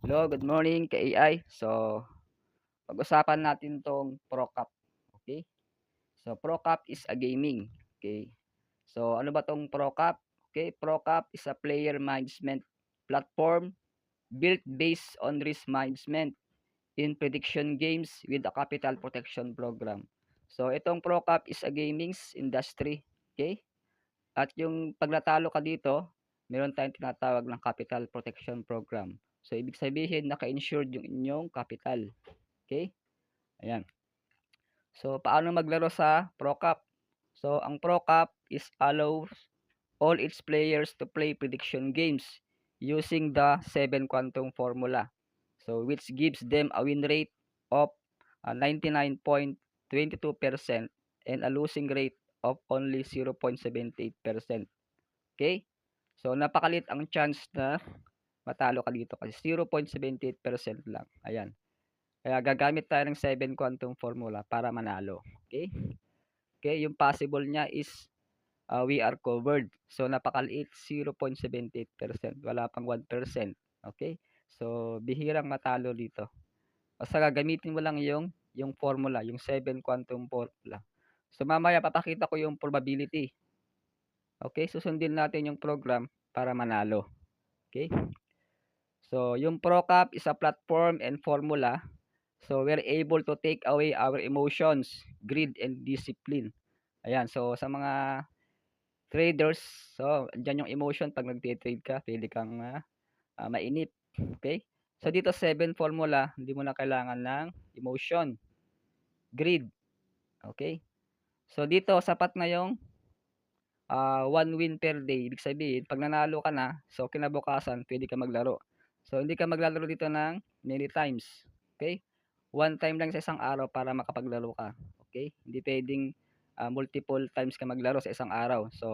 Hello, good morning ka-AI. So, pag-usapan natin tong ProCap. Okay? So, ProCap is a gaming. Okay? So, ano ba tong ProCap? Okay, ProCap is a player management platform built based on risk management in prediction games with a capital protection program. So, itong ProCap is a gaming's industry. Okay? At yung pag natalo ka dito, meron tayong tinatawag ng capital protection program. So, ibig sabihin, naka-insured yung inyong capital. Okay? Ayan. So, paano maglaro sa ProCap? So, ang ProCap is allows all its players to play prediction games using the 7 quantum formula. So, which gives them a win rate of 99.22% and a losing rate of only 0.78%. Okay? So, napakalit ang chance na matalo ka dito kasi 0.78% lang. Ayan. Kaya gagamit tayo ng 7 quantum formula para manalo. Okay? Okay, yung possible niya is we are covered. So, napakaliit, 0.78%. Wala pang 1%. Okay? So, bihirang matalo dito. Basta gagamitin mo lang yung formula, yung 7 quantum formula. So, mamaya papakita ko yung probability. Okay? Susundin natin yung program para manalo. Okay? So, yung ProCap is a platform and formula. So, we're able to take away our emotions, greed, and discipline. Ayan. So, sa mga traders, so, andyan yung emotion pag nagte-trade ka. Pwede kang mainip. Okay? So, dito 7 formula, hindi mo na kailangan ng emotion, greed. Okay? So, dito sapat na yung 1 win per day. Ibig sabihin, pag nanalo ka na, so kinabukasan, pwede ka maglaro. So, hindi ka maglalaro dito ng many times. Okay? One time lang sa isang araw para makapaglaro ka. Okay? Hindi pwedeng multiple times ka maglaro sa isang araw. So,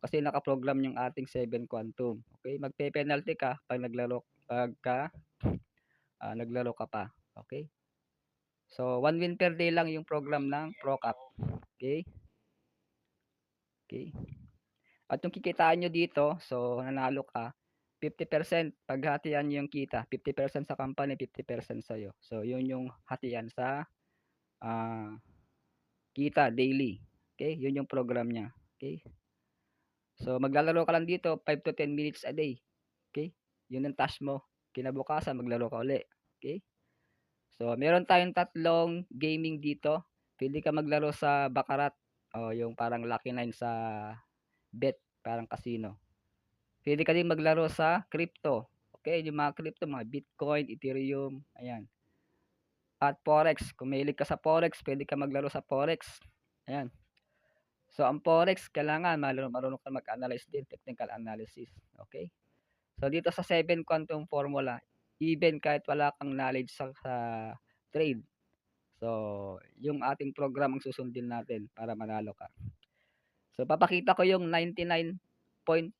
kasi naka-program yung ating 7 quantum. Okay? Magpe-penalty ka pag naglaro ka pa. Okay? So, 1 win per day lang yung program ng ProCap. Okay? Okay? At yung kikitain nyo dito, so nanalo ka, 50% paghatian yung kita. 50% sa company, 50% sa'yo. So, yun yung hatian sa kita daily. Okay? Yun yung program niya. Okay? So, maglalaro ka lang dito 5 to 10 minutes a day. Okay? Yun ang task mo. Kinabukasan, maglaro ka uli. Okay? So, meron tayong tatlong gaming dito. Pwede ka maglaro sa Baccarat o yung parang Lucky 9 sa bet, parang casino. Pwede ka din maglaro sa crypto. Okay, yung mga crypto, mga Bitcoin, Ethereum, ayan. At Forex, kung mahilig ka sa Forex, pwede ka maglaro sa Forex. Ayan. So, ang Forex, kailangan marunong ka mag-analyze din, technical analysis. Okay? So, dito sa 7 quantum formula, even kahit wala kang knowledge sa trade, so, yung ating program ang susundin natin para manalo ka. So, papakita ko yung 99.22%.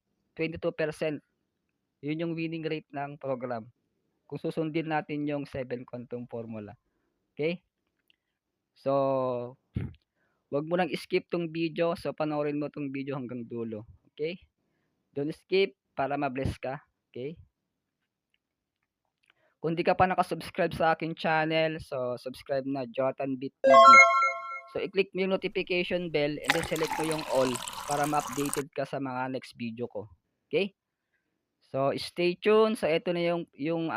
Yun yung winning rate ng program. Kung susundin natin yung 7 quantum formula. Okay? So, wag mo nang skip tong video. So, panoorin mo tong video hanggang dulo. Okay? Don't skip para ma-bless ka. Okay? Kung di ka pa nakasubscribe sa akin channel, so subscribe na, JotanBit TV. So, i-click mo yung notification bell and then select mo yung all para ma-updated ka sa mga next video ko. Okay? So, stay tuned. So, ito na yung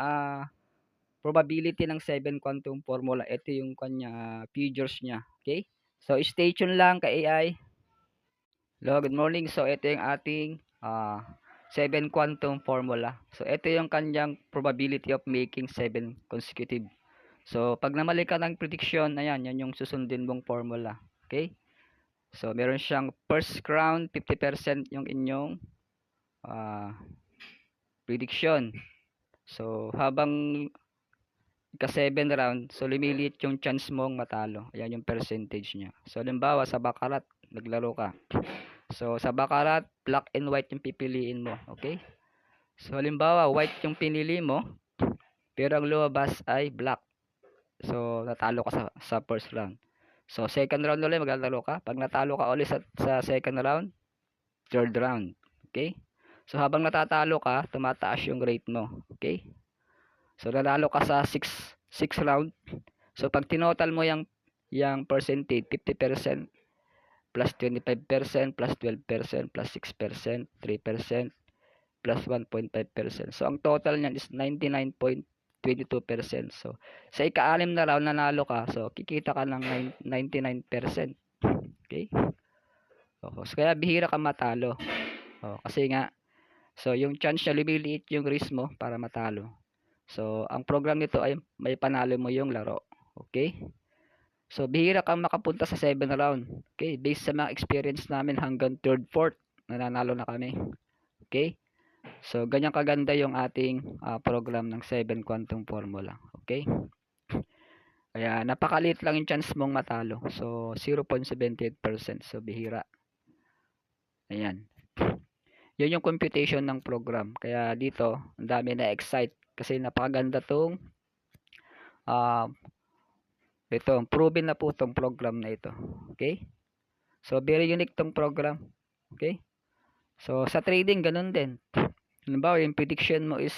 probability ng 7 quantum formula. Ito yung kanya figures niya. Okay? So, stay tuned lang ka AI. Hello, good morning. So, ito yung ating 7 quantum formula. So, ito yung kanyang probability of making 7 consecutive. So, pag namali ka ng prediction, ayan, yan yung susundin mong formula. Okay? So, meron siyang first round, 50% yung inyong prediction. So, habang ika-7 round, so lumiliit yung chance mong matalo. Ayan yung percentage niya. So, halimbawa, sa Baccarat, naglaro ka. So, sa Baccarat, black and white yung pipiliin mo. Okay? So, halimbawa, white yung pinili mo, pero ang lumabas ay black. So, natalo ka sa first round. So, second round ulit, maglalaro ka. Pag natalo ka ulit sa second round, third round. Okay? So, habang natatalo ka, tumataas yung rate mo. Okay? So nanalo ka sa 6 round. So pag tinotal mo yung percentage, 50% plus 25% plus 12% plus 6%, 3% plus 1.5%. So ang total niyan is 99.22%. So sa ika-6 na round nanalo ka, so kikita ka ng 99%. Okay? So kaya bihira ka matalo. Kasi nga, so yung chance niya lumiliit yung risk mo para matalo. So ang program nito ay may panalo mo yung laro. Okay? So bihira kang makapunta sa 7 round. Okay? Based sa mga experience namin hanggang 3rd, 4th, nananalo na kami. Okay? So ganyan kaganda yung ating program ng 7 Quantum Formula. Okay? Kaya napakaliit lang yung chance mong matalo. So 0.78%. So bihira. Ayan. Yun yung computation ng program. Kaya dito, ang dami na excite kasi napakaganda tong ito, proven na po tong program na ito. Okay? So very unique tong program. Okay? So sa trading ganun din. Halimbawa, yung prediction mo is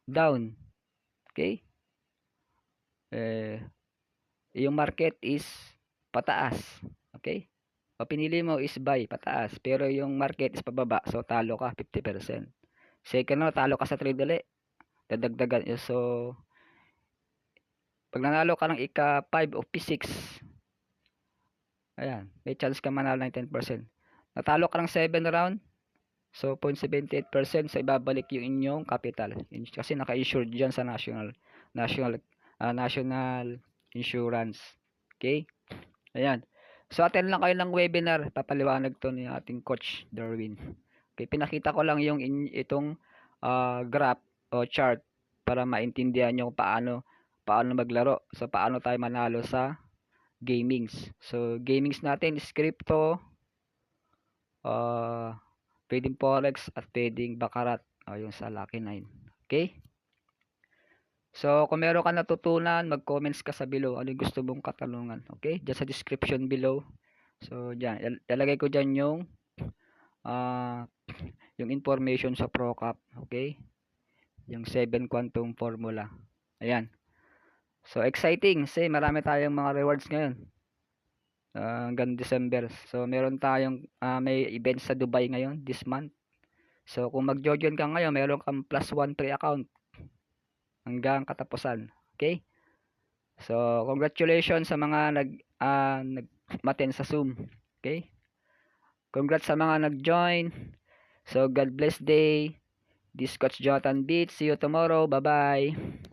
down. Okay? Yung market is pataas. Okay? O pinili mo is buy, pataas. Pero yung market is pababa. So talo ka 50%. Second na, talo ka sa trade ulit. Dadagdagan. So pag nanalo ka ng ika 5 o P6, ayan, may chance ka manalo ng 10%. Natalo ka ng 7 round, so 0.78%, so ibabalik yung inyong capital. Kasi naka-insured dyan sa national insurance. Okay? Ayan. So attend lang kayo ng webinar. Papaliwanag to ni ating coach Darwin. Okay, pinakita ko lang yung itong graph o chart para maintindihan nyo paano maglaro. So paano tayo manalo sa gamings. So gamings natin is crypto, pwedeng forex at pwedeng baccarat, yung sa Lucky 9. Okay? So kung meron ka natutunan, mag-comments ka sa below ano yung gusto mong katanungan. Okay? Diyan sa description below. So diyan, ilalagay ko diyan yung information sa ProCap. Okay? Yung 7 Quantum Formula. Ayan. So exciting kasi marami tayong mga rewards ngayon. Hanggang December. So meron tayong may event sa Dubai ngayon this month. So kung mag-join ka ngayon, meron kang +1 free account hanggang katapusan. Okay? So congratulations sa mga nag-attend sa Zoom. Okay? Congrats sa mga nag-join. So God bless day. This Coach Jonathan Beats. See you tomorrow. Bye-bye.